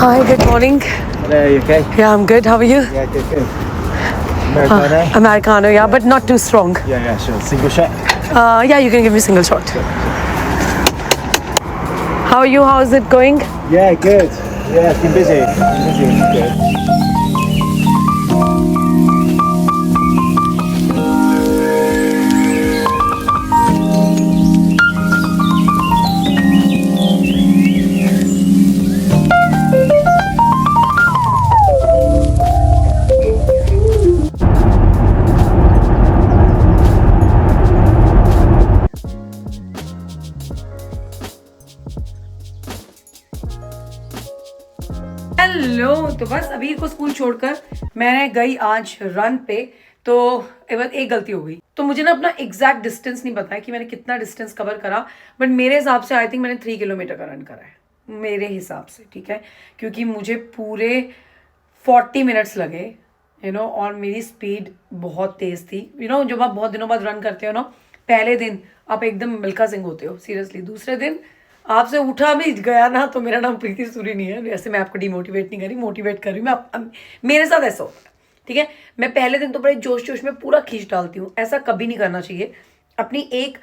Hi, good morning. Hello, you okay? Yeah, I'm good. How are you? Yeah, good, good. Americano? Americano, yeah, but not too strong. Yeah, sure. Single shot? Yeah, you can give me single shot. How are you? How is it going? Yeah, good. Yeah, it's been busy. Which is good. Hello. तो बस अभी को school छोड़कर मैंने गई आज run पे। तो एवं एक गलती हो गई, तो मुझे ना अपना एग्जैक्ट डिस्टेंस नहीं पता है कि मैंने कितना डिस्टेंस कवर करा, बट मेरे हिसाब से आई थिंक मैंने 3 किलोमीटर का रन करा है मेरे हिसाब से, ठीक है, क्योंकि मुझे पूरे 40 मिनट्स लगे, और मेरी स्पीड बहुत तेज थी। जब आप बहुत दिनों बाद रन करते हो ना, पहले दिन आप एकदम मिल्खा सिंह होते हो सीरियसली, दूसरे दिन आपसे उठा भी गया ना तो मेरा नाम प्रीति सूरी नहीं है। वैसे मैं आपको डिमोटिवेट नहीं कर रही, मोटिवेट कर रही हूँ मैं। मेरे साथ ऐसा होता है, ठीक है। मैं पहले दिन तो बड़े जोश जोश में पूरा खींच डालती हूँ, ऐसा कभी नहीं करना चाहिए। अपनी एक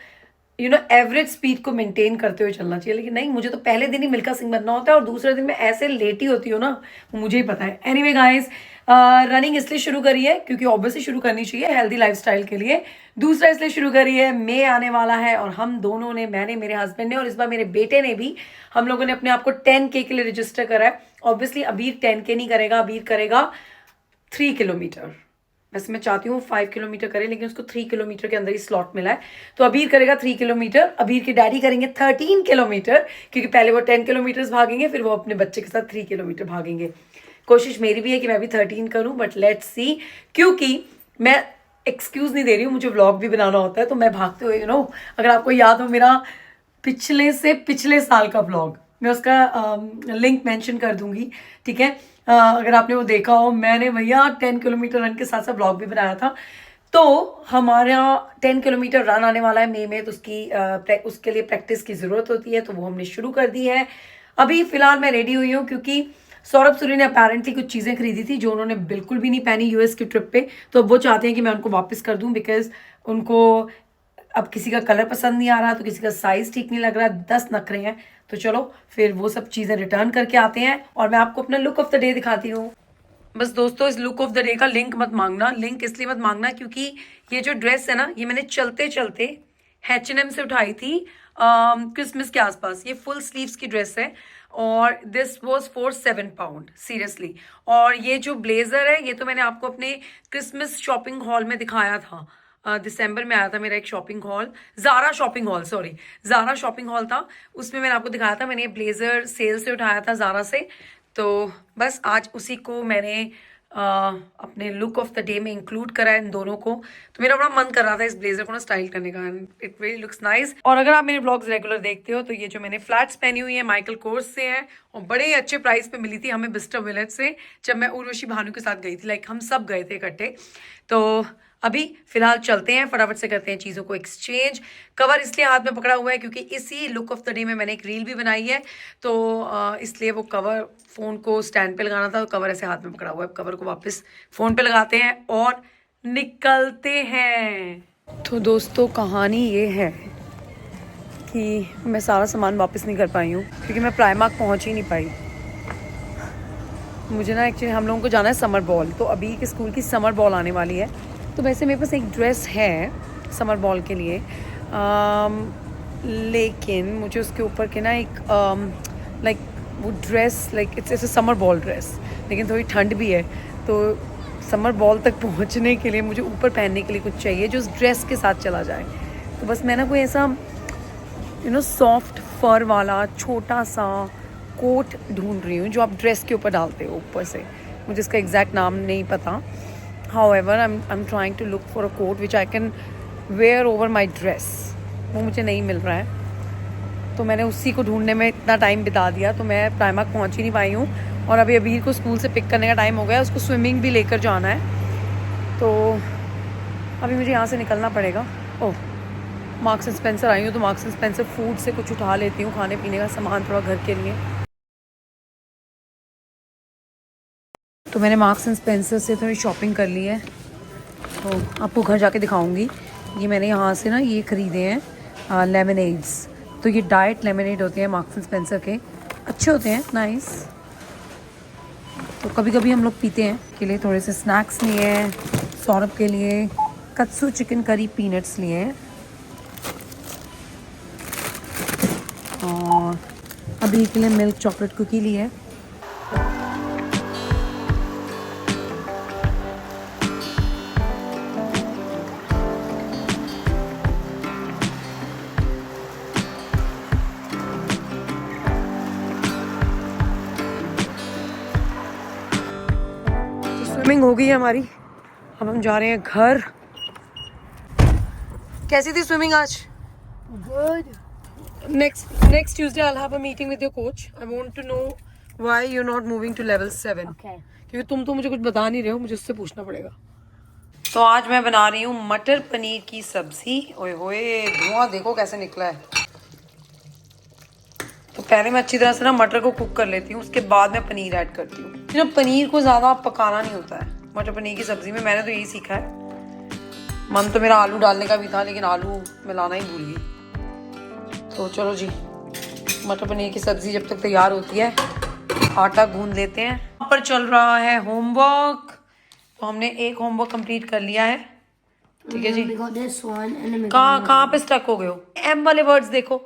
एवरेज स्पीड को मेंटेन करते हुए चलना चाहिए। लेकिन नहीं, मुझे तो पहले दिन ही मिल्खा सिंह बनना होता है और दूसरे दिन मैं ऐसे लेटी होती हूँ ना, मुझे ही पता है। एनीवे गाइस, रनिंग इसलिए शुरू करी है क्योंकि ऑब्वियसली शुरू करनी चाहिए हेल्दी लाइफस्टाइल के लिए। दूसरा इसलिए शुरू करी है, मई आने वाला है और हम दोनों ने, मैंने, मेरे हस्बैंड ने और इस बार मेरे बेटे ने भी, हम लोगों ने अपने आप को 10K के लिए रजिस्टर करा है। ऑब्वियसली अबीर 10K नहीं करेगा, अबीर करेगा 3 किलोमीटर। वैसे मैं चाहती हूँ 5 किलोमीटर करे, लेकिन उसको 3 किलोमीटर के अंदर ही स्लॉट मिला है। तो अबीर करेगा 3 किलोमीटर, अबीर के डैडी करेंगे 13 किलोमीटर, क्योंकि पहले वो 10 किलोमीटर भागेंगे, फिर वो अपने बच्चे के साथ 3 किलोमीटर भागेंगे। कोशिश मेरी भी है कि मैं भी 13 करूँ, बट लेट्स सी, क्योंकि मैं एक्सक्यूज़ नहीं दे रही हूँ, मुझे व्लॉग भी बनाना होता है। तो मैं भागते हुए अगर आपको याद हो मेरा पिछले से पिछले साल का व्लॉग, मैं उसका लिंक मेंशन कर दूंगी, ठीक है। अगर आपने वो देखा हो, मैंने भैया 10 किलोमीटर रन के साथ साथ व्लॉग भी बनाया था। तो हमारा 10 किलोमीटर रन आने वाला है मई में, तो उसके लिए प्रैक्टिस की ज़रूरत होती है, तो वो हमने शुरू कर दी है। अभी फ़िलहाल मैं रेडी हुई हूँ क्योंकि सौरभ सूरी ने अपेरेंटली कुछ चीज़ें खरीदी थी जो उन्होंने बिल्कुल भी नहीं पहनी यूएस की ट्रिप पे, तो अब वो चाहते हैं कि मैं उनको वापस कर दूँ, बिकॉज उनको अब किसी का कलर पसंद नहीं आ रहा, तो किसी का साइज़ ठीक नहीं लग रहा, 10 नखरे हैं। तो चलो फिर वो सब चीज़ें रिटर्न करके आते हैं और मैं आपको अपना लुक ऑफ द डे दिखाती हूँ। बस दोस्तों, इस लुक ऑफ द डे का लिंक मत मांगना। लिंक इसलिए मत मांगना क्योंकि ये जो ड्रेस है ना, ये मैंने चलते चलते H&M से उठाई थी क्रिसमस के आसपास। ये फुल स्लीव्स की ड्रेस है और this was for 7 pound seriously. और ये जो ब्लेजर है, ये तो मैंने आपको अपने क्रिसमस शॉपिंग हॉल में दिखाया था। दिसंबर में आया था मेरा एक shopping hall, Zara shopping hall, sorry, Zara shopping hall था, उसमें मैंने आपको दिखाया था। मैंने ये ब्लेजर सेल से उठाया था, ज़ारा से। तो बस आज उसी को मैंने अपने लुक ऑफ द डे में इंक्लूड करा है, इन दोनों को। तो मेरा बड़ा मन कर रहा था इस ब्लेजर को ना स्टाइल करने का, इट रियली लुक्स नाइस। और अगर आप मेरे ब्लॉग्स रेगुलर देखते हो तो ये जो मैंने फ्लैट्स पहनी हुई है माइकल कोर्स से है और बड़े ही अच्छे प्राइस पे मिली थी हमें बिस्टर विलेज से, जब मैं उर्वशी भानु के साथ गई थी। लाइक हम सब गए थे इकट्ठे। तो अभी फिलहाल चलते हैं, फटाफट से करते हैं चीज़ों को एक्सचेंज। कवर इसलिए हाथ में पकड़ा हुआ है क्योंकि इसी लुक ऑफ द डे में मैंने एक रील भी बनाई है, तो इसलिए वो कवर फ़ोन को स्टैंड पे लगाना था, तो कवर ऐसे हाथ में पकड़ा हुआ है। कवर को वापस फ़ोन पे लगाते हैं और निकलते हैं। तो दोस्तों, कहानी ये है कि मैं सारा सामान वापस नहीं कर पाई हूँ क्योंकि मैं प्राइमार्क पहुँच ही नहीं पाई। मुझे ना एक्चुअली हम लोगों को जाना है समर बॉल, तो अभी के स्कूल की समर बॉल आने वाली है। तो वैसे मेरे पास एक ड्रेस है समर बॉल के लिए, लेकिन मुझे उसके ऊपर के ना एक लाइक वो dress, like it's a summer ball dress, लेकिन थोड़ी ठंड भी है, तो समर बॉल तक पहुंचने के लिए मुझे ऊपर पहनने के लिए कुछ चाहिए जो उस ड्रेस के साथ चला जाए। तो बस मैं ना कोई ऐसा सॉफ्ट फर वाला छोटा सा कोट ढूंढ रही हूँ जो आप ड्रेस के ऊपर डालते हो ऊपर से। मुझे इसका एग्जैक्ट नाम नहीं पता। However, I'm trying to look for a coat which I can wear over my dress. वो मुझे नहीं मिल रहा है, तो मैंने उसी को ढूंढने में इतना टाइम बिता दिया, तो मैं प्राइमार्क पहुंच ही नहीं पाई हूँ। और अभी अबीर को स्कूल से पिक करने का टाइम हो गया, उसको स्विमिंग भी लेकर जाना है, तो अभी मुझे यहाँ से निकलना पड़ेगा। ओह, मार्क्स एंड स्पेंसर आई हूँ, तो मार्क्स एंड स्पेंसर फूड से कुछ उठा लेती हूँ, खाने पीने का सामान थोड़ा घर के लिए। तो मैंने मार्क्स एंड स्पेंसर से थोड़ी शॉपिंग कर ली है, तो आपको घर जाके दिखाऊंगी। ये मैंने यहाँ से ना ये ख़रीदे हैं लेमनेड्स। तो ये डाइट लेमनेड होते हैं मार्क्स एंड स्पेंसर के, अच्छे होते हैं, नाइस। तो कभी कभी हम लोग पीते हैं। के लिए थोड़े से स्नैक्स लिए हैं, सौरभ के लिए कत्सू चिकन करी पीनट्स लिए हैं, और अभी के लिए मिल्क चॉकलेट कुकी ली है। स्विमिंग हो गई है हमारी, अब हम जा रहे हैं घर। कैसी थी स्विमिंग आज? Good. Next Tuesday I'll have a meeting with your coach. I want to know why you're not moving to level 7. Okay. क्योंकि तुम तो मुझे कुछ बता नहीं रहे हो, मुझे उससे पूछना पड़ेगा। तो आज मैं बना रही हूँ मटर पनीर की सब्जी। ओए होए, धुआं देखो कैसे निकला है। तो पहले मैं अच्छी तरह से ना मटर को कुक कर लेती हूँ, उसके बाद मैं पनीर ऐड करती हूँ। ना पनीर को ज़्यादा पकाना नहीं होता है मटर पनीर की सब्जी में, मैंने तो यही सीखा है। मन तो मेरा आलू डालने का भी था, लेकिन आलू मिलाना ही भूल गई। तो चलो जी, मटर पनीर की सब्जी जब तक तैयार होती है आटा गूंद लेते हैं। यहाँ पर चल रहा है होमवर्क, तो हमने एक होमवर्क कंप्लीट कर लिया है, ठीक है जी। We got this one and then we got कहाँ पे स्टक हो गए हो? एम वाले वर्ड्स देखो,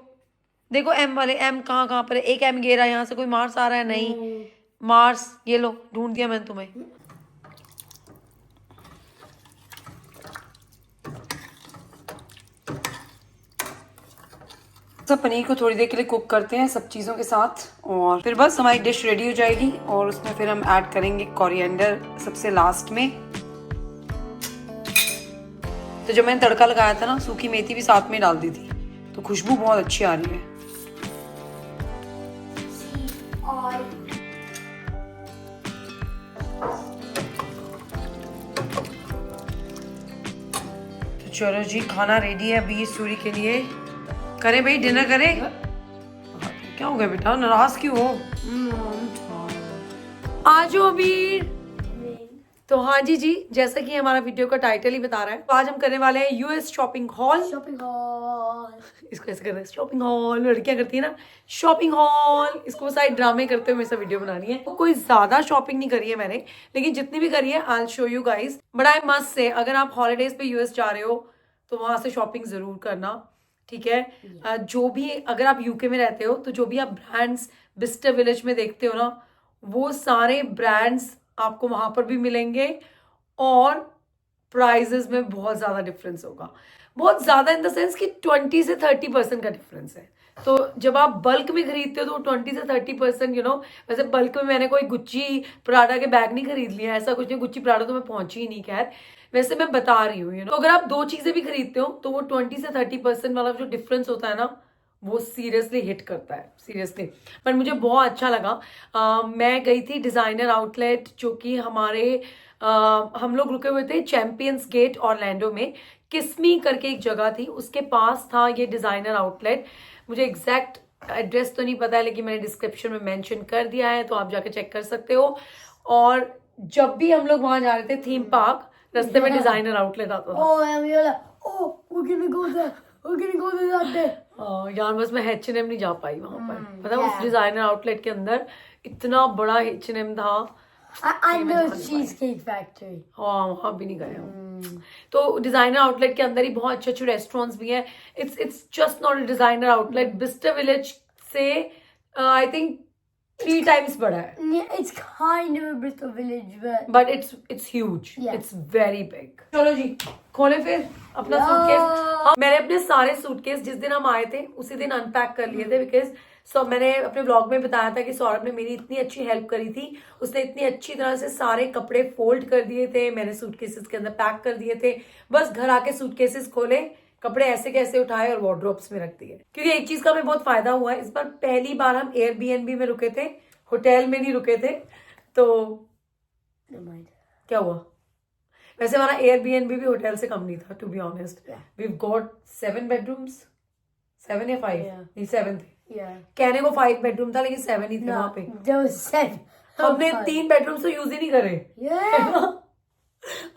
देखो एम वाले, एम कहाँ पर है? एक एम गिरा, यहाँ से कोई मार्स आ रहा है? नहीं मार्स, ये लो ढूंढ दिया मैंने तुम्हें। सब पनीर को थोड़ी देर के लिए कुक करते हैं सब चीज़ों के साथ, और फिर बस हमारी डिश रेडी हो जाएगी। और उसमें फिर हम ऐड करेंगे कोरिएंडर सबसे लास्ट में। तो जब मैंने तड़का लगाया था ना, सूखी मेथी भी साथ में डाल दी थी, तो खुशबू बहुत अच्छी आ रही है। तो चलो जी, खाना रेडी है अभी सूरी के लिए। करें भाई, डिनर करें। क्या हो गया बेटा, नाराज क्यों हो? आज हो अभी। तो हाँ जी, जैसा कि हमारा वीडियो का टाइटल ही बता रहा है, तो आज हम करने वाले हैं US shopping hall. shopping haul. इसको ऐसे करते हैं, शॉपिंग हॉल। लड़कियां करती है ना शॉपिंग हॉल, इसको साइड ड्रामे करते हुए मेरे से वीडियो बनानी है। तो कोई ज्यादा शॉपिंग नहीं करी है मैंने, लेकिन जितनी भी करी है I show you guys. But I must say, अगर आप हॉलीडेज पे यूएस जा रहे हो तो वहां से शॉपिंग जरूर करना, ठीक है। जो भी, अगर आप यूके में रहते हो तो जो भी आप ब्रांड्स बिस्टर विलेज में देखते हो ना, वो सारे ब्रांड्स आपको वहां पर भी मिलेंगे, और प्राइजेस में बहुत ज़्यादा डिफरेंस होगा। बहुत ज़्यादा इन द सेंस कि 20 से 30% का डिफरेंस है। तो जब आप बल्क में खरीदते हो तो 20 से 30%, यू नो। वैसे बल्क में मैंने कोई गुच्ची प्राडा के बैग नहीं खरीद लिया, ऐसा कुछ नहीं। गुच्ची प्राडा तो मैं पहुंची ही नहीं, खैर वैसे मैं बता रही हूँ, यू नो। तो अगर आप दो चीज़ें भी खरीदते हो तो वो 20 से 30% वाला जो डिफरेंस होता है ना, वो सीरियसली हिट करता है, सीरियसली। पर मुझे बहुत अच्छा लगा। मैं गई थी डिज़ाइनर आउटलेट, जो कि हमारे हम लोग रुके हुए थे चैंपियंस गेट ऑरलैंडो में। किस्मी करके एक जगह थी, उसके पास था ये डिज़ाइनर आउटलेट। मुझे एग्जैक्ट एड्रेस तो नहीं पता है, लेकिन मैंने डिस्क्रिप्शन में मेंशन कर दिया है, तो आप जाके चेक कर सकते हो। और जब भी हम लोग वहां जा रहे थे थीम पार्क, रास्ते में डिज़ाइनर आउटलेट आता था। Oh, and we were like, oh, we're gonna go there. We're gonna go to that day. यार बस मैं H&M नहीं जा पाई वहां पर, पता है। yeah. उस डिजाइनर आउटलेट के अंदर इतना बड़ा H&M था। I know Cheesecake Factory. हाँ, वहां भी नहीं गए हम। तो डिजाइनर आउटलेट के अंदर ही बहुत अच्छे अच्छे रेस्टोरेंट्स भी हैं। It's just not a designer outlet, Bicester village से आई थिंक 3 times बड़ा है। Yeah, it's kind of a Bristol village, but it's huge, Yeah. It's very big. चलो जी, खोले फिर अपना Yeah. सूटकेस। हाँ, मैंने अपने सारे सूटकेस जिस दिन हम आए थे उसी दिन अनपैक कर लिए थे, बिकॉज मैंने अपने ब्लॉग में बताया था कि सौरभ ने मेरी इतनी अच्छी हेल्प करी थी। उसने इतनी अच्छी तरह से सारे कपड़े फोल्ड कर दिए थे, मैंने सूटकेसेस के अंदर पैक कर दिए थे। बस घर आके सूटकेसेस खोले, कपड़े ऐसे कैसे उठाए और वार्डरोब्स में रख दिए। क्योंकि एक चीज का हमें बहुत फायदा हुआ है, इस बार पहली बार हम एयरबीएनबी में रुके थे, होटल में नहीं रुके थे। तो क्या हुआ, वैसे हमारा एयरबीएनबी भी होटल से कम नहीं था, to be honest. We got 7 bedrooms, 7 या 5? Yeah. नहीं 7 थे। yeah. कहने को 5 bedroom था, लेकिन 7 ही थे वहां पे। There was 7. हमने Okay. 3 बेडरूम्स तो यूज ही नहीं करे। Yeah.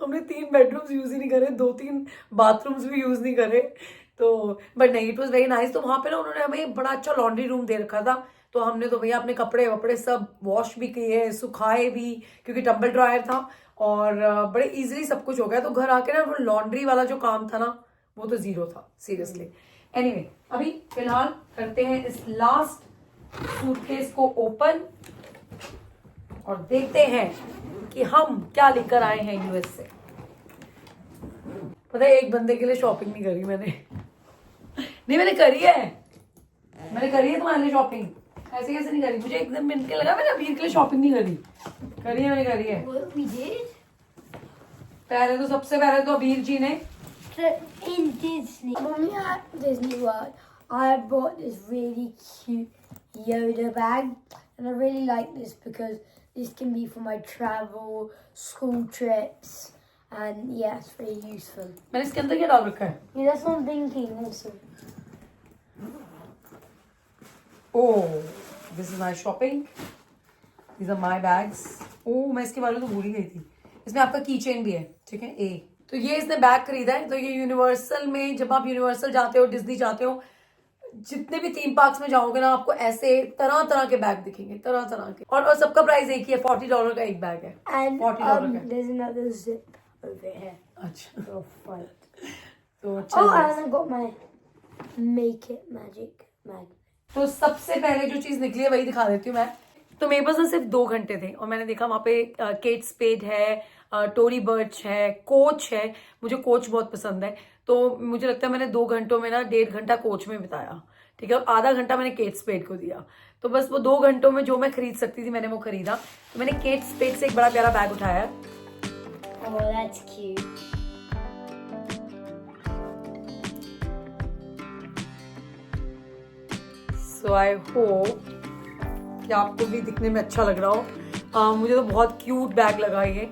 हमने 3 बेडरूम्स यूज ही नहीं करे, 2-3 बाथरूम्स भी यूज नहीं करे। तो बट नहीं, इट वाज वेरी नाइस। तो वहां पे ना उन्होंने हमें बड़ा अच्छा लॉन्ड्री रूम दे रखा था। तो हमने तो भैया अपने कपड़े वपड़े सब वॉश भी किए, सुखाए भी, क्योंकि टम्बल ड्रायर था और बड़े इजीली सब कुछ हो गया। तो घर आके ना वो लॉन्ड्री वाला जो काम था ना, वो तो जीरो था सीरियसली। एनीवे, अभी फिलहाल करते हैं इस लास्ट सूटकेस को ओपन और देखते हैं कि हम क्या लेकर आए हैं यूएस से। पता है, एक बंदे के लिए शॉपिंग नहीं करी मैंने। नहीं, मैंने करी है तुम्हारे लिए शॉपिंग। ऐसे कैसे नहीं करी? मुझे एकदम मिनट के लगा मैंने अबीर के लिए शॉपिंग नहीं करी। मैंने करी है। What we did? पहले तो सबसे पहले तो अबीर जी ने So in Disney, when we were at Disney World, I bought this really cute Yoda bag, and I really like this because this can be for my travel, school trips, and yeah, it's really useful. मैंने इसके अंदर क्या डाल रखा है? Yeah, that's what I'm thinking also. Oh, this is my shopping, these are my bags. Oh, मैं इसके बारे में तो भूल ही गई थी। इसमें आपका की चेन भी है, ठीक है। ए तो ये इसने बैग खरीदा है। तो ये यूनिवर्सल में, जब आप यूनिवर्सल जाते हो, डिज्नी जाते हो, जितने भी थीम पार्क्स में जाओगे ना, आपको ऐसे तरह तरह के बैग दिखेंगे, तरह तरह के। और सबका प्राइस एक ही है, $40 का एक बैग है। And $40 का। there's another zip over here. अच्छा, Oh, fight. तो Oh, चल and I got my Make It Magic magnet. तो सबसे पहले जो चीज निकली है वही दिखा देती हूँ मैं। तो मेरे पास ना सिर्फ 2 घंटे थे और मैंने देखा वहां पे केट स्पेड है, टोरी बर्च है, कोच है। मुझे कोच बहुत पसंद है, तो मुझे लगता है मैंने 2 घंटों में ना 1.5 घंटा कोच में बिताया, ठीक है। और आधा घंटा मैंने केट स्पेड को दिया। तो बस वो 2 घंटों में जो मैं खरीद सकती थी मैंने वो खरीदा। तो मैंने केट स्पेड से एक बड़ा प्यारा बैग उठाया। Oh, that's cute. So I hope कि आपको भी दिखने में अच्छा लग रहा हो। मुझे तो बहुत क्यूट बैग लगा ये।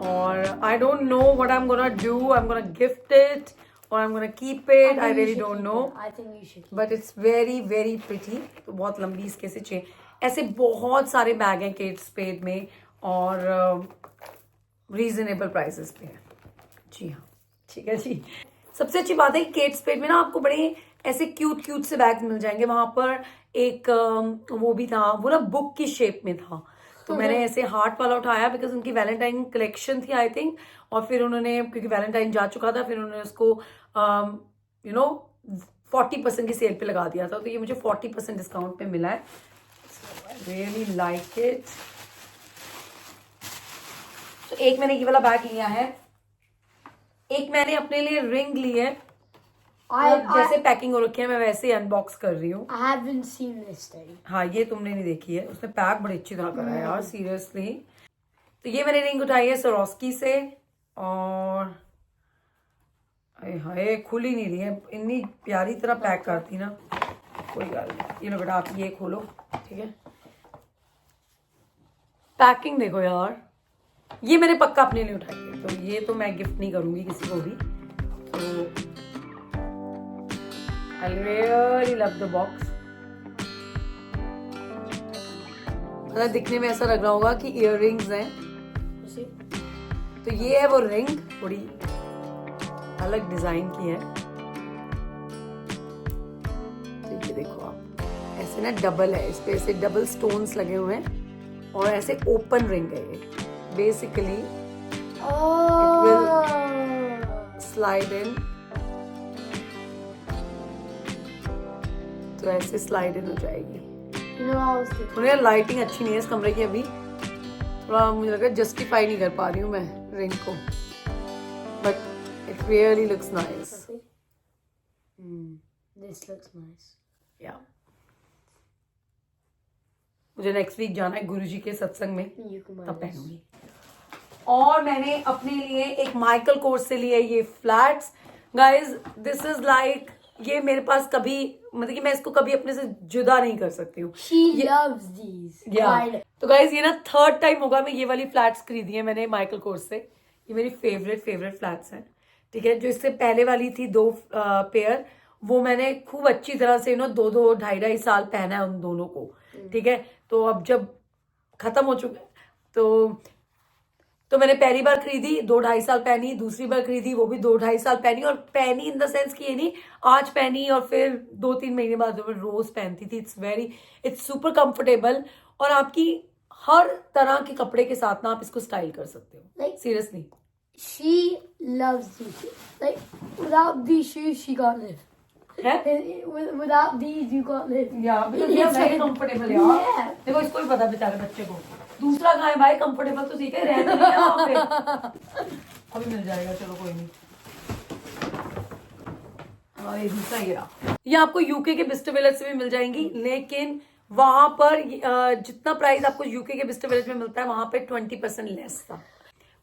और I don't know what I am gonna do. I am gonna gift it और I am gonna keep it. I really don't know, I think you should. But it's very very pretty. तो बहुत लंबी इसके से chain, ऐसे बहुत सारे bag हैं केट स्पेड में और रीजनेबल प्राइसेस पे है। जी हाँ, ठीक है जी। सबसे अच्छी बात है कि केट स्पेड में ना आपको बड़े ऐसे क्यूट क्यूट से बैग मिल जाएंगे। वहां पर एक वो भी था, वो ना बुक की शेप में था। तो मैंने ऐसे हार्ट वाला उठाया बिकॉज उनकी वैलेंटाइन कलेक्शन थी आई थिंक। और फिर उन्होंने, क्योंकि वैलेंटाइन जा चुका था, फिर उन्होंने उसको 40% की सेल पे लगा दिया था। तो ये मुझे 40% डिस्काउंट पे मिला है। Really like it. तो एक मैंने ये वाला बैग लिया है, एक मैंने अपने लिए रिंग ली है। जैसे पैकिंग हो रखी है मैं वैसे ही अनबॉक्स कर रही हूँ। I haven't seen this thing. हाँ, ये तुमने नहीं देखी है। उसने पैक बड़ी अच्छी तरह करा है यार, सीरियसली। तो ये मैंने रिंग उठाई है Swarovski से और हाय खुल ही नहीं रही है। इतनी प्यारी तरह पैक करती ना, कोई गल नहीं। ये लो बेटा, आप ये खोलो, ठीक है। पैकिंग देखो यार, ये मैंने पक्का अपने लिए उठाई है। तो ये तो मैं गिफ्ट नहीं करूंगी किसी को भी। तो I really love the box। मतलब दिखने में ऐसा लग रहा होगा कि इयररिंग्स हैं। You see? तो ये है वो रिंग, थोड़ी अलग डिजाइन की है। तो ये देखो आप, ऐसे ना डबल है, इस पे ऐसे डबल स्टोन्स लगे हुए हैं और ऐसे ओपन रिंग है ये बेसिकली। Oh. स्लाइड इन, तो ऐसे स्लाइड इन हो जाएगी। You know, I was thinking. थोड़ी लाइटिंग अच्छी नहीं है इस कमरे की अभी, थोड़ा मुझे लगा जस्टिफाई नहीं कर पा रही हूँ मैं रिंग को, but it really looks nice. This looks nice. या मुझे नेक्स्ट वीक जाना है गुरुजी के सत्संग में, You can wear तब this. पहनूंगी। और मैंने अपने लिए एक माइकल कोर्स से लिए ये flats. Guys this is like, ये मेरे पास कभी, मतलब कि मैं इसको कभी अपने से जुदा नहीं कर सकती हूँ। She loves these. Right. तो गाइज ये ना 3rd टाइम होगा मैं ये वाली फ्लैट्स खरीदी है मैंने माइकल कोर्स से। ये मेरी फेवरेट फ्लैट्स हैं, ठीक है। जो इससे पहले वाली थी 2 पेयर, वो मैंने खूब अच्छी तरह से 2-2, 2.5 साल पहना है उन दोनों को, ठीक है। तो अब जब खत्म हो चुका है तो मैंने पहली बार खरीदी 2-2.5 साल पहनी, दूसरी बार खरीदी वो भी 2-2.5 साल पहनी, और पहनी इन द सेंस कि ये नहीं आज पहनी और फिर 2-3 महीने बाद मैं रोज पहनती थी। इट्स सुपर कंफर्टेबल, और आपकी हर तरह के कपड़े के साथ ना आप इसको स्टाइल कर सकते हो। Like- seriously She loves these shoes. Like, without these shoes, she can't live. है Without these, you can't live. Very comfortable यार। देखो इसको भी पता बेचारे बच्चे को, दूसरा कहाँ है भाई, कंफर्टेबल तो सीखे रहते नहीं है वहाँ पे। अभी मिल जाएगा, चलो कोई नहीं। और ये दूसरा ये आपको यूके के बिस्टर विलेज से भी मिल जाएंगी, लेकिन वहां पर जितना प्राइस आपको यूके के बिस्टर विलेज में मिलता है वहां पे 20% लेस था।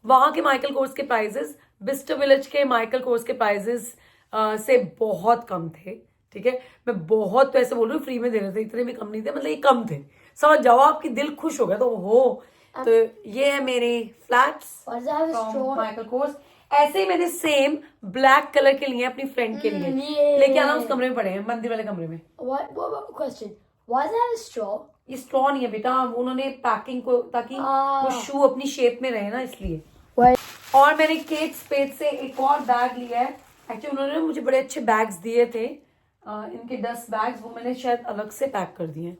वहां के माइकल कोर्स के प्राइजेस बिस्टर विलेज के माइकल कोर्स के प्राइजेस से बहुत कम थे। ठीक है, मैं बहुत पैसे बोल रही हूँ, फ्री में दे रहे थे, इतने भी कम नहीं थे, मतलब ये कम थे। समझ जाओ, आपकी दिल खुश हो गया तो हो। तो ये है मेरे फ्लैट्स फ्रॉम माइकल कोर्स। ऐसे ही मैंने सेम ब्लैक कलर के लिए अपनी फ्रेंड के लिए लेके आना, उस कमरे में पड़े हैं, मंदिर वाले कमरे में। What about question? Why does it have a straw? ये स्ट्रॉ नहीं है बेटा, उन्होंने पैकिंग को ताकि वो शू अपनी शेप में रहे ना, इसलिए। और मैंने केट स्पेड से एक और बैग लिया है। एक्चुअली उन्होंने मुझे बड़े अच्छे बैग्स दिए थे, इनके 10 बैग्स, वो मैंने शायद अलग से पैक कर दिए हैं।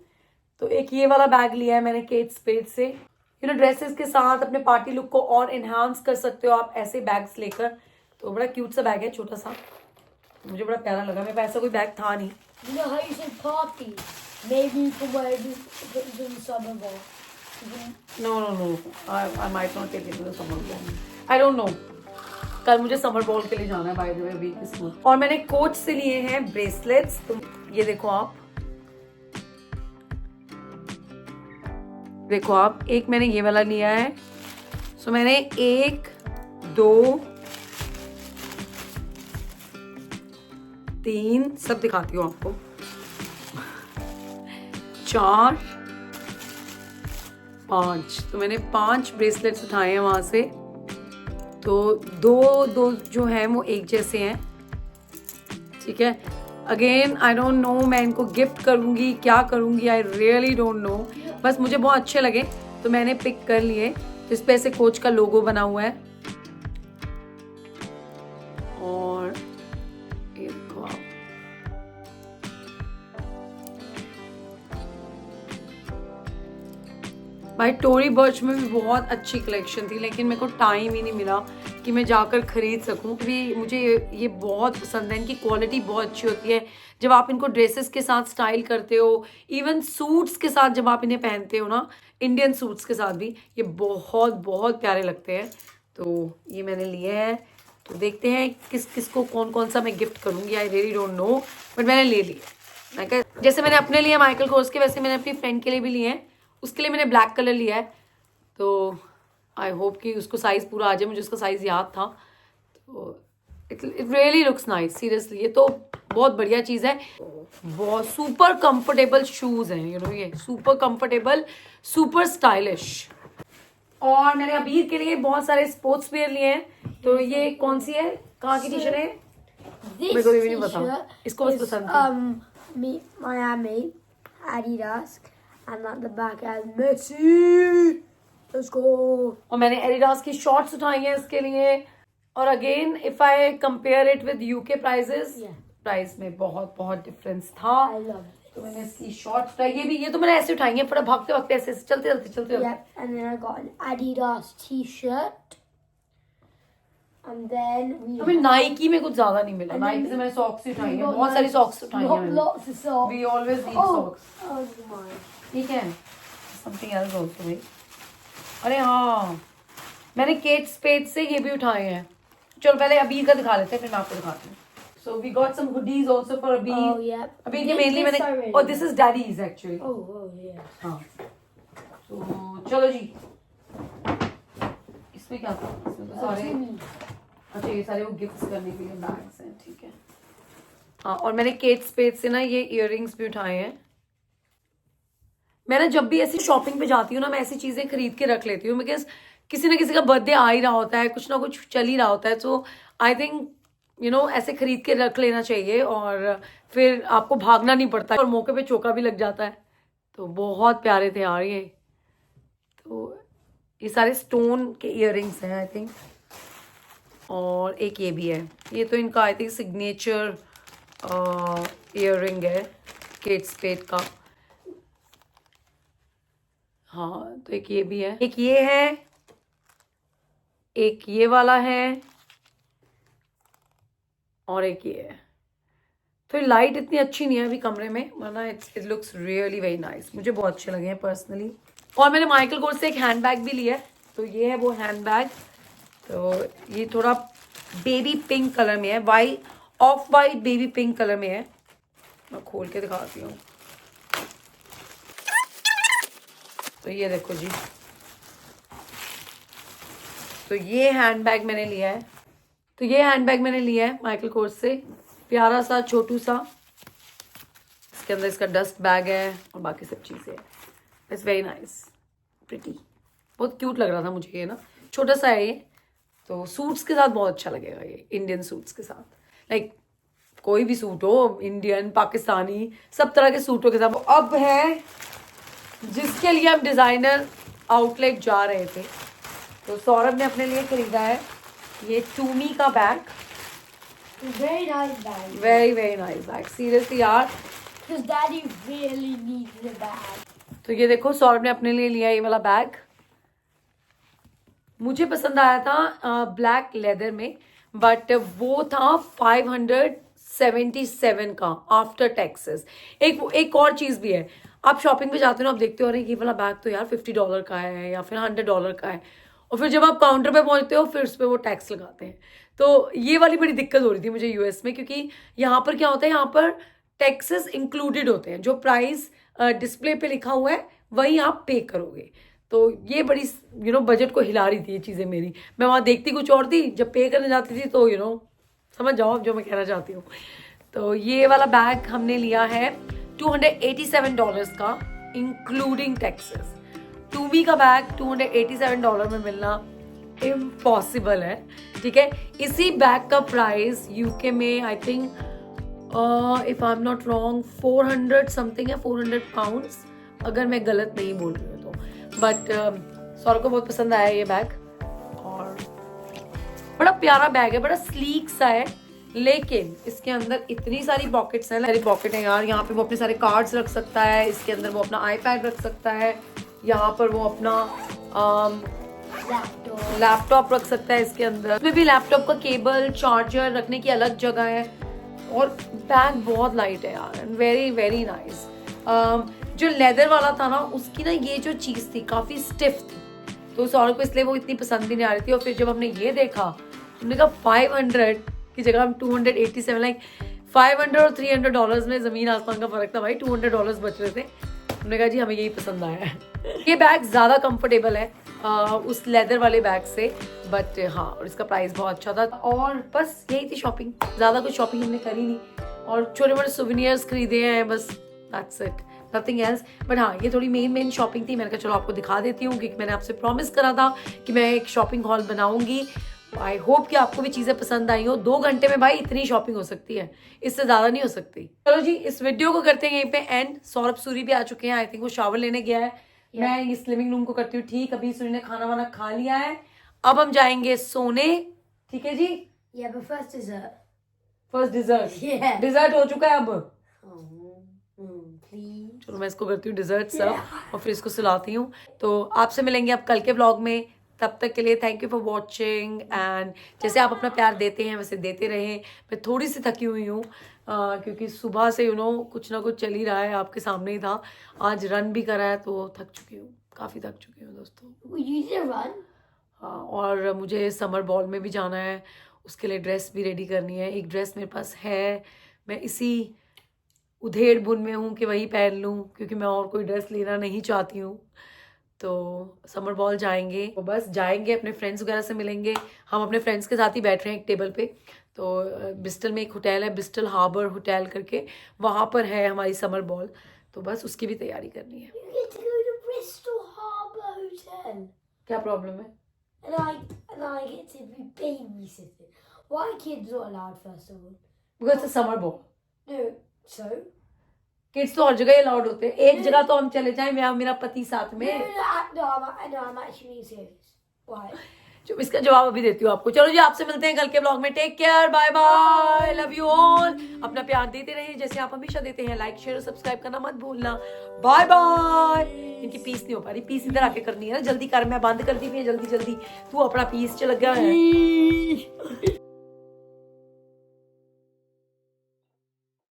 तो एक ये वाला बैग लिया है मैंने केट स्पेड से। यू नो ड्रेसेस के साथ अपने पार्टी लुक को और एनहांस कर सकते हो आप ऐसे बैग्स लेकर। तो बड़ा क्यूट सा बैग है, छोटा सा, मुझे बड़ा प्यारा लगा। मेरे पास ऐसा कोई बैग था नहीं। You know how you said party? Maybe you can wear this in the summer ball. No. I might not take it to the summer ball. I don't know. कल मुझे समर बॉल के लिए जाना है by the way अभी इसमें। और मैंने कोच से लिए हैं ब्रेसलेट्स, तो ये देखो आप, एक मैंने ये वाला लिया है। सो मैंने 1 2 3 सब दिखाती हूँ आपको, 4 5, तो मैंने 5 ब्रेसलेट्स उठाए हैं वहां से। तो दो जो हैं वो एक जैसे हैं। ठीक है, अगेन आई डोंट नो मैं इनको गिफ्ट करूंगी क्या करूंगी, आई रियली डोंट नो, बस मुझे बहुत अच्छे लगे तो मैंने पिक कर लिए। जिस पे ऐसे कोच का लोगो बना हुआ है, और ये देखो आप, भाई टोरी बर्च में भी बहुत अच्छी कलेक्शन थी, लेकिन मेरे को टाइम ही नहीं मिला कि मैं जाकर खरीद सकूं। क्योंकि मुझे ये बहुत पसंद है, इनकी क्वालिटी बहुत अच्छी होती है। जब आप इनको ड्रेसेस के साथ स्टाइल करते हो, इवन सूट्स के साथ जब आप इन्हें पहनते हो ना, इंडियन सूट्स के साथ भी ये बहुत बहुत प्यारे लगते हैं। तो ये मैंने लिए हैं, तो देखते हैं किस को कौन सा मैं गिफ्ट करूँगी। आई रियली डोंट नो, बट मैंने ले लिए। मैं कह जैसे मैंने अपने लिए माइकल कोर्स के, वैसे मैंने अपनी फ्रेंड के लिए भी लिए हैं। उसके लिए मैंने ब्लैक कलर लिया है, तो आई होप कि उसको साइज़ पूरा आ जाए। मुझे उसका साइज़ याद था, तो it really looks nice. Seriously ये तो बहुत बढ़िया चीज़ है। बहुत सुपर कंफर्टेबल शूज़ हैं, यू नो, ये सुपर कंफर्टेबल, सुपर स्टाइलिश। और मैंने अबीर के लिए बहुत सारे स्पोर्ट्स वेयर लिए हैं। तो ये कौन सी है, कहाँ की टी शर्ट है? मेरे को भी नहीं पता, इसको बस पसंद थी। Miami, Adidas, and at the back has Messi. Let's go. और मैंने एडिडास की शॉर्ट्स उठाई हैं इसके लिए। और again if I compare it with UK prices, price में बहुत बहुत डिफरेंस था। I love it. तो मैंने इसकी शॉर्ट्स उठाई, ये तो मैंने ऐसे उठाई हैं, पूरा भागते वक्त ऐसे चलते। Yep, and then I got an Adidas t-shirt. And then we हमें नाइकी में कुछ ज्यादा नहीं मिला। नाइकी से मैंने सॉक्स उठाई हैं, बहुत सारी सॉक्स उठाई हैं। lots of socks. We always need socks. Oh my. ठीक है, समथिंग एल्स आल्सो भाई। अरे हाँ, मैंने केट स्पेड से ये भी उठाए हैं। चलो पहले अबीर का दिखा लेते हैं, फिर मैं आपको दिखाती हूँ। So we got some hoodies also for Abir. Oh yeah. Abir के मेनली मैंने, और this is daddy's actually. Oh yeah. हाँ, तो चलो जी, इसमें क्या था? इसमें तो सारे, अच्छा ये सारे वो गिफ्ट्स करने के लिए बैग्स हैं। ठीक है, हाँ, और मैंने केट स्पेड से ना ये इयररिंग्स भी उठाए हैं। मैं ना जब भी ऐसी शॉपिंग पे जाती हूँ ना, मैं ऐसी चीज़ें खरीद के रख लेती हूँ, बिकॉज किसी ना किसी का बर्थडे आ ही रहा होता है, कुछ ना कुछ चल ही रहा होता है। सो आई थिंक यू नो ऐसे खरीद के रख लेना चाहिए, और फिर आपको भागना नहीं पड़ता और मौके पे चौका भी लग जाता है। तो बहुत प्यारे थे यार ये। तो ये सारे स्टोन के इयररिंग्स हैं आई थिंक, और एक ये भी है। ये तो इनका आई थिंक सिग्नेचर इयररिंग है केट स्पेड का। हाँ, तो एक ये भी है, एक ये है, एक ये वाला है, और एक ये है। तो लाइट इतनी अच्छी नहीं है अभी कमरे में, वरना it looks really very nice. मुझे बहुत अच्छे लगे हैं पर्सनली। और मैंने माइकल कोर्स से एक हैंड बैग भी लिया है, तो ये है वो हैंड बैग। तो ये थोड़ा बेबी पिंक कलर में है, of white baby pink colour में है। मैं खोल के दिखाती हूँ। तो ये देखो जी, तो ये हैंड बैग मैंने लिया है। तो ये हैंड बैग मैंने लिया है माइकल कोर्स से, प्यारा सा छोटू सा। इसके अंदर इसका डस्ट बैग है और बाकी सब चीज़ें हैं। इट्स वेरी नाइस, प्रिटी, बहुत क्यूट लग रहा था मुझे ये ना। छोटा सा है ये, तो सूट्स के साथ बहुत अच्छा लगेगा ये, इंडियन सूट्स के साथ। लाइक कोई भी सूट हो, इंडियन, पाकिस्तानी, सब तरह के सूटों के साथ। अब है जिसके लिए हम डिज़ाइनर आउटलेट जा रहे थे, तो सौरभ ने अपने लिए खरीदा है ये टूमी का bag. Very nice bag. Very very nice bag, seriously यार। Because Daddy really needed a bag. तो ये देखो, सौरभ ने अपने लिए लिया ये वाला बैग। मुझे पसंद आया था ब्लैक लेदर में, बट वो था 577 का आफ्टर टैक्सेस। एक और चीज़ भी है, आप शॉपिंग पे जाते हो ना, आप देखते हो अरे ये वाला बैग तो यार $50 का है या फिर $100 का है, और फिर जब आप काउंटर पे पहुंचते हो फिर उस पर वो टैक्स लगाते हैं। तो ये वाली बड़ी दिक्कत हो रही थी मुझे यूएस में, क्योंकि यहाँ पर क्या होता है, यहाँ पर टैक्सेस इंक्लूडेड होते हैं। जो प्राइस डिस्प्ले पे लिखा हुआ है वही आप पे करोगे। तो ये बड़ी बजट को हिला रही थी ये चीज़ें मेरी। मैं वहाँ देखती कुछ और थी, जब पे करने जाती थी तो समझ जाओ आप जो मैं कहना चाहती हूँ। तो ये वाला बैग हमने लिया है $287 का, इंक्लूडिंग टैक्सेस। टूमी का बैग $287 में मिलना इम्पॉसिबल है, ठीक है। इसी बैग का प्राइस यूके में I think if I am not wrong 400 something है, 400 पाउंड्स, अगर मैं गलत नहीं बोल रही हूँ तो। बट सौरभ को बहुत पसंद आया ये बैग, और बड़ा प्यारा बैग है, बड़ा स्लीक सा है, लेकिन इसके अंदर इतनी सारी पॉकेट्स हैं, सारी पॉकेट है यार। यहाँ पे वो अपने सारे कार्ड्स रख सकता है, इसके अंदर वो अपना आईपैड रख सकता है, यहाँ पर वो अपना लैपटॉप रख सकता है इसके अंदर। इसमें भी लैपटॉप का केबल, चार्जर रखने की अलग जगह है, और बैग बहुत लाइट है यार, वेरी वेरी नाइस। जो लेदर वाला था ना, उसकी ना ये जो चीज़ थी काफ़ी स्टिफ थी, तो सौरभ को इसलिए वो इतनी पसंद भी नहीं आ रही थी। और फिर जब हमने ये देखा, हमने कहा 500 की जगह हम 287, लाइक 500 और $300 में ज़मीन आसमान का फ़र्क था भाई, $200 बच रहे थे। हमने कहा जी हमें यही पसंद आया है। ये बैग ज़्यादा कंफर्टेबल है उस लेदर वाले बैग से, बट हाँ, और इसका प्राइस बहुत अच्छा था। और बस यही थी शॉपिंग, ज़्यादा कुछ शॉपिंग हमने करी नहीं, और छोटे मोटे सोवेनियर्स खरीदे हैं बस, that's it, nothing else. But हाँ, ये थोड़ी मेन शॉपिंग थी। मैंने कहा चलो आपको दिखा देती हूँ, क्योंकि मैंने आपसे प्रॉमिस करा था कि मैं एक शॉपिंग हॉल बनाऊंगी। आई होप कि आपको भी चीज़ें पसंद आई हो। 2 घंटे में भाई इतनी शॉपिंग हो सकती है, इससे ज़्यादा नहीं हो सकती। चलो जी, इस वीडियो को करते हैं यहीं पे एंड। सौरभ सूरी भी आ चुके हैं, आई थिंक वो शावर लेने गया है। मैं इस लिविंग रूम को करती हूँ ठीक। अभी सूरी ने खाना वाना खा लिया है, अब हम जाएंगे सोने, ठीक है जी। Yeah, but first dessert. First dessert, Yeah. Dessert हो चुका है अब। Please. चलो मैं इसको करती हूँ डिजर्ट सर्व, और फिर इसको सुलाती हूँ। तो आपसे मिलेंगे अब कल के व्लॉग में, तब तक के लिए thank you for watching. And जैसे आप अपना प्यार देते हैं वैसे देते रहें। मैं थोड़ी सी थकी हुई हूँ क्योंकि सुबह से कुछ ना कुछ चल ही रहा है, आपके सामने ही था। आज रन भी करा है, तो थक चुकी हूँ, काफ़ी थक चुकी हूँ दोस्तों। You did run? हाँ, और मुझे समर बॉल में भी जाना है, उसके लिए ड्रेस भी रेडी करनी है। एक ड्रेस मेरे पास है, मैं इसी उधेड़ बुन में हूँ कि वही पहन लूँ, क्योंकि मैं और कोई ड्रेस लेना नहीं चाहती हूँ। तो समर बॉल जाएंगे, तो बस जाएंगे, अपने फ्रेंड्स वगैरह से मिलेंगे। हम अपने फ्रेंड्स के साथ ही बैठ रहे हैं एक टेबल पे। तो ब्रिस्टल में एक होटल है, ब्रिस्टल हार्बर होटल करके, वहाँ पर है हमारी समर बॉल। तो बस उसकी भी तैयारी करनी है। You get to go to Bristol Harbour Hotel. क्या प्रॉब्लम है? And I get to be babysitting. Why are kids not allowed, first of all? Because summer ball. No, so? Kids तो हर जगह अलाउड होते हैं, एक जगह तो हम चले जाएं, मैं मेरा पति साथ में। I'm actually being serious. Why? जो इसका जवाब अभी देती हूँ आपको। चलो जी, आपसे मिलते हैं कल के ब्लॉग में। Take care, bye bye, love you all. अपना प्यार देते रहिए जैसे आप हमेशा देते हैं। लाइक शेयर और सब्सक्राइब करना मत भूलना। Bye bye. इनकी पीस नहीं हो पा रही, पीस इधर आके करनी है ना, जल्दी कर, मैं बंद कर दी, जल्दी जल्दी। तू अपना पीस च लगा है।